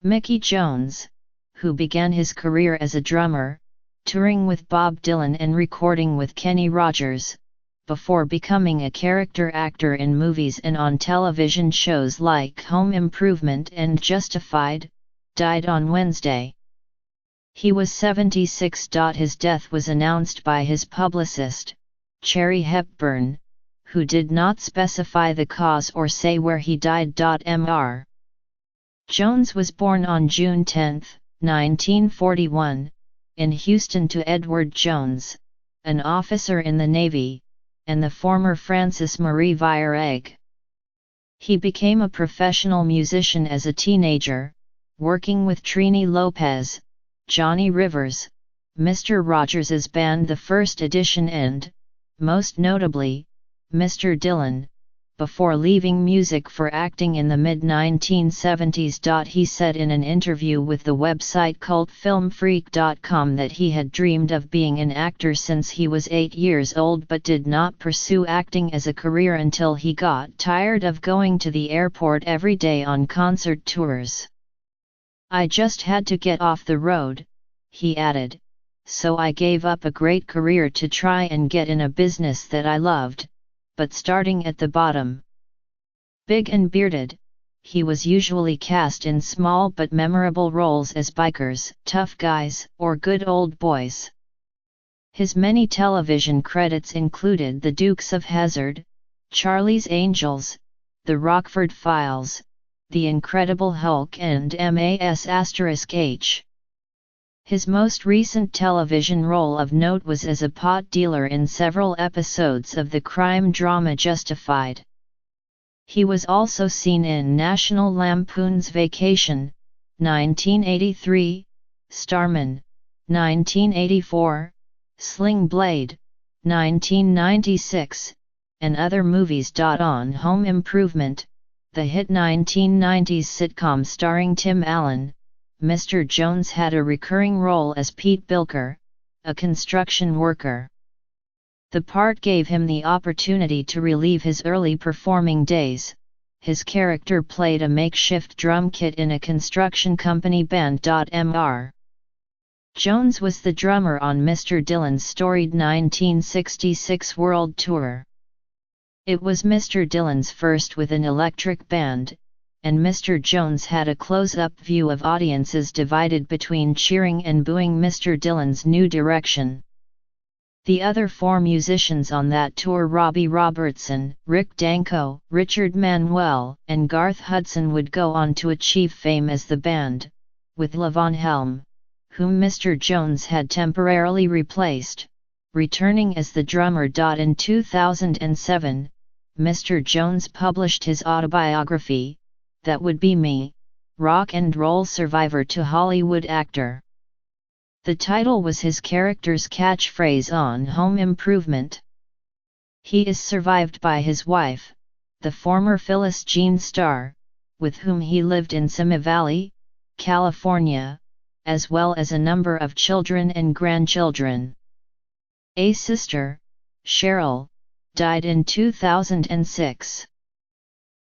Mickey Jones, who began his career as a drummer, touring with Bob Dylan and recording with Kenny Rogers, before becoming a character actor in movies and on television shows like Home Improvement and Justified, died on Wednesday. He was 76. His death was announced by his publicist, Cherry Hepburn, who did not specify the cause or say where he died. Mr. Jones was born on June 10, 1941, in Houston to Edward Jones, an officer in the Navy, and the former Frances Marie Vireegg. He became a professional musician as a teenager, working with Trini Lopez, Johnny Rivers, Mr. Rogers's band The First Edition and, most notably, Mr. Dylan, before leaving music for acting in the mid-1970s. He said in an interview with the website cultfilmfreak.com that he had dreamed of being an actor since he was 8 years old but did not pursue acting as a career until he got tired of going to the airport every day on concert tours. "I just had to get off the road," he added, "so I gave up a great career to try and get in a business that I loved, but starting at the bottom." Big and bearded, he was usually cast in small but memorable roles as bikers, tough guys, or good old boys. His many television credits included The Dukes of Hazzard, Charlie's Angels, The Rockford Files, The Incredible Hulk and Mass*H. His most recent television role of note was as a pot dealer in several episodes of the crime drama Justified. He was also seen in National Lampoon's Vacation, 1983, Starman, 1984, Sling Blade, 1996, and other movies. On Home Improvement, the hit 1990s sitcom starring Tim Allen, Mr. Jones had a recurring role as Pete Bilker, a construction worker. The part gave him the opportunity to relive his early performing days. His character played a makeshift drum kit in a construction company band. Mr. Jones was the drummer on Mr. Dylan's storied 1966 World Tour. It was Mr. Dylan's first with an electric band, and Mr. Jones had a close-up view of audiences divided between cheering and booing Mr. Dylan's new direction. The other 4 musicians on that tour, Robbie Robertson, Rick Danko, Richard Manuel, and Garth Hudson, would go on to achieve fame as the band, with Levon Helm, whom Mr. Jones had temporarily replaced, returning as the drummer. In 2007, Mr. Jones published his autobiography, That Would Be Me, Rock and Roll Survivor to Hollywood Actor. The title was his character's catchphrase on Home Improvement. He is survived by his wife, the former Phyllis Jean Starr, with whom he lived in Simi Valley, California, as well as a number of children and grandchildren. A sister, Cheryl, died in 2006.